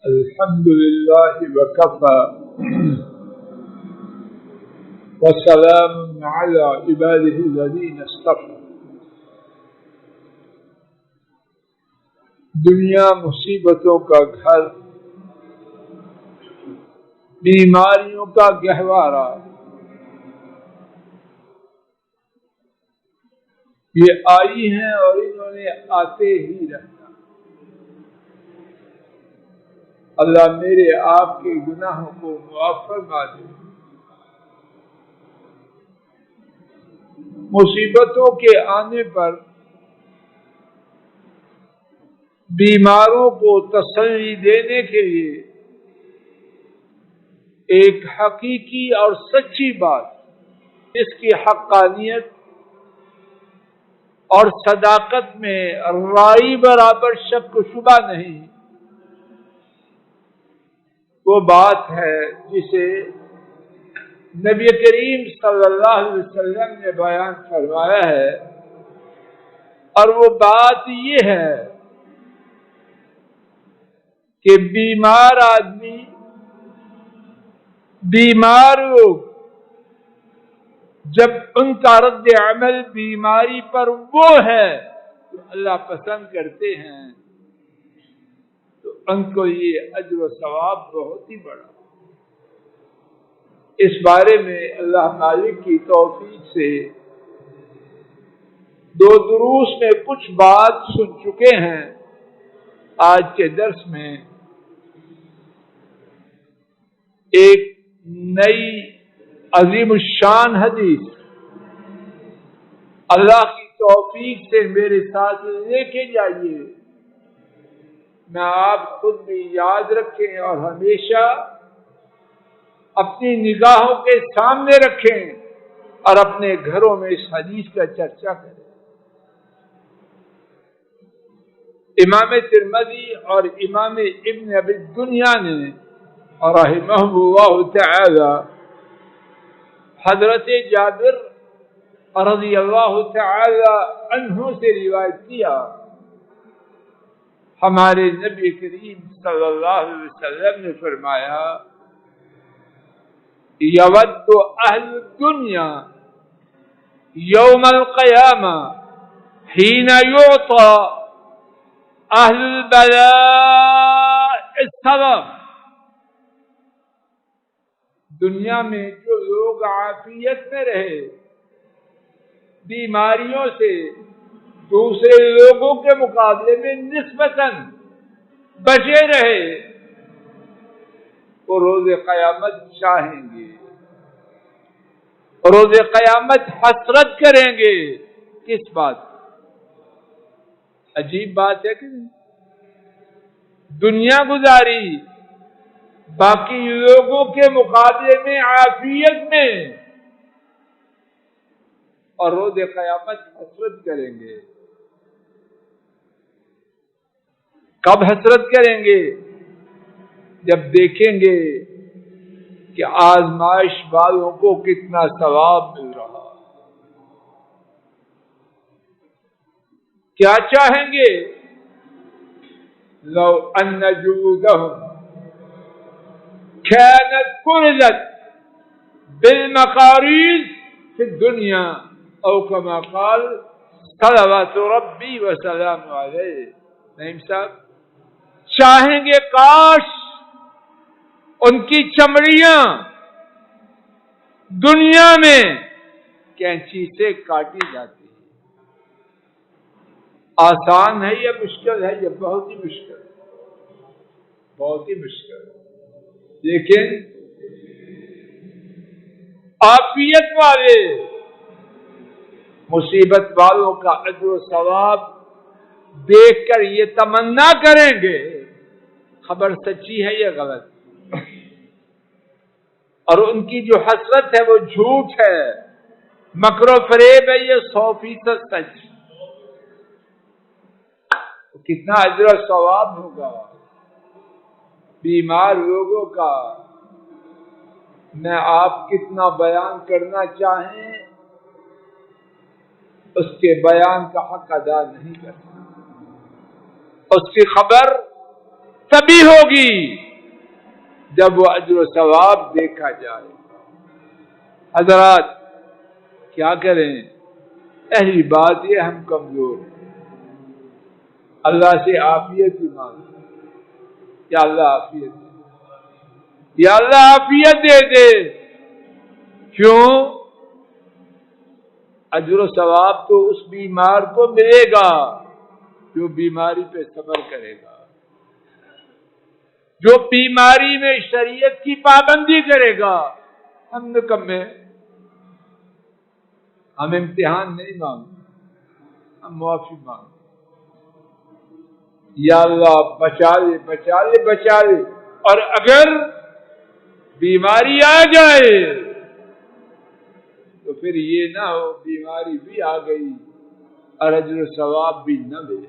الحمد لله وكفى وسلام على عباده الذين اصطفى. دنیا مصیبتوں کا گھر، بیماریوں کا گہوارہ، یہ آئی ہیں اور انہوں نے آتے ہی رہنا. اللہ میرے آپ کے گناہوں کو معاف فرما دے. مصیبتوں کے آنے پر بیماروں کو تسلی دینے کے لیے ایک حقیقی اور سچی بات، اس کی حقانیت اور صداقت میں رائی برابر شک و شبہ نہیں، وہ بات ہے جسے نبی کریم صلی اللہ علیہ وسلم نے بیان فرمایا ہے، اور وہ بات یہ ہے کہ بیمار آدمی، بیمار لوگ جب ان کا رد عمل بیماری پر وہ ہے تو اللہ پسند کرتے ہیں، تو ان کو یہ اجر و ثواب بہت ہی بڑا. اس بارے میں اللہ مالک کی توفیق سے دو دروس میں کچھ بات سن چکے ہیں. آج کے درس میں ایک نئی عظیم الشان حدیث اللہ کی توفیق سے میرے ساتھ لے کے جائیے. میں آپ خود بھی یاد رکھیں اور ہمیشہ اپنی نگاہوں کے سامنے رکھیں اور اپنے گھروں میں اس حدیث کا چرچا کریں. امام ترمذی اور امام ابن ابی دنیا نے رحمہ اللہ تعالی حضرت جابر رضی اللہ تعالی عنہ سے روایت کیا، ہمارے نبی کریم صلی اللہ علیہ وسلم نے فرمایا، یود اہل الدنیا یوم القیامہ حین یعطى اہل البلاء السبب. دنیا میں جو لوگ عافیت میں رہے، بیماریوں سے دوسرے لوگوں کے مقابلے میں نسبتاً بچے رہے، وہ روز قیامت چاہیں گے، روز قیامت حسرت کریں گے. کس بات؟ عجیب بات ہے کہ نہیں؟ دنیا گزاری باقی لوگوں کے مقابلے میں عافیت میں، اور روز قیامت حسرت کریں گے. کب حسرت کریں گے؟ جب دیکھیں گے کہ آزمائش والوں کو کتنا ثواب مل رہا. کیا چاہیں گے؟ لو ان جودهم كانت فرضت بالمقاريض في الدنيا او كما قال صلوات ربي وسلام عليه. نہیں صاحب، چاہیں گے کاش ان کی چمڑیاں دنیا میں کینچی سے کاٹی جاتی. آسان ہے یا مشکل ہے؟ یہ بہت ہی مشکل ہے، بہت ہی مشکل ہے. لیکن عافیت والے مصیبت والوں کا اجر و ثواب دیکھ کر یہ تمنا کریں گے، خبر سچی ہے یا غلط؟ اور ان کی جو حسرت ہے وہ جھوٹ ہے، مکر و فریب ہے، یہ 100% سچ. کتنا اجر و ثواب ہوگا بیمار لوگوں کا. میں آپ کتنا بیان کرنا چاہیں اس کے بیان کا حق ادا نہیں کرتا. اس کی خبر تبھی ہوگی جب وہ اجر و ثواب دیکھا جائے۔ حضرات کیا کریں، پہلی بات یہ ہم کمزور ہیں، اللہ سے عافیت ہی مانگیں، یا اللہ عافیت دے، یا اللہ عافیت دے دے۔ کیوں؟ اجر و ثواب تو اس بیمار کو ملے گا جو بیماری پہ صبر کرے گا، جو بیماری میں شریعت کی پابندی کرے گا۔ ہم نکمے، ہم امتحان نہیں مانگتے، ہم معافی مانگتے، یا اللہ بچا لے بچا لے بچا لے۔ اور اگر بیماری آ جائے تو پھر یہ نہ ہو بیماری بھی آ گئی اور اجر و ثواب بھی نہ ملے۔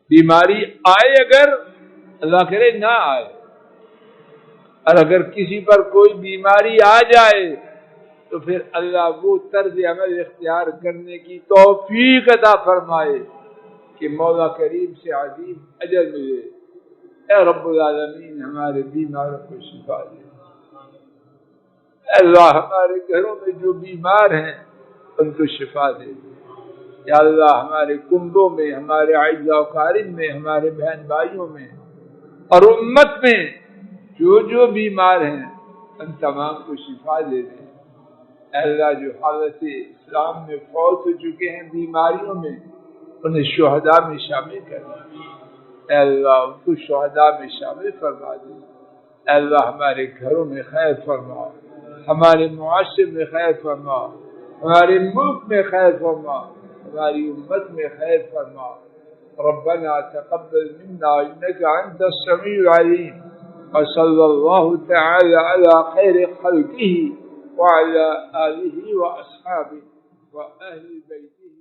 بیماری آئے اگر، اللہ کرے نہ آئے، اور اگر کسی پر کوئی بیماری آ جائے تو پھر اللہ وہ طرز عمل اختیار کرنے کی توفیق عطا فرمائے کہ مولا کریم سے عظیم اجر ملے۔ اے رب العالمین ہمارے بیماروں کو شفا دے۔ اے اللہ ہمارے گھروں میں جو بیمار ہیں ان کو شفا دے۔ یا اللہ ہمارے کنبوں میں، ہمارے اعزاء و اقارب میں، ہمارے بہن بھائیوں میں اور امت میں جو جو بیمار ہیں ان تمام کو شفا دے دیں۔ اے اللہ جو حالت اسلام میں فوت ہو چکے ہیں بیماریوں میں انہیں شہداء میں شامل کر دیں۔ اے اللہ ان کو شہداء میں شامل فرما دے۔ اے اللہ ہمارے گھروں میں خیر فرما، ہمارے معاشرے میں خیر فرما، ہمارے ملک میں خیر فرما، ہماری امت میں خیر فرما۔ ربنا تقبل منا انك انت السميع العليم وصلى الله تعالى على خير خلقه وعلى آله وأصحابه وأهل بيته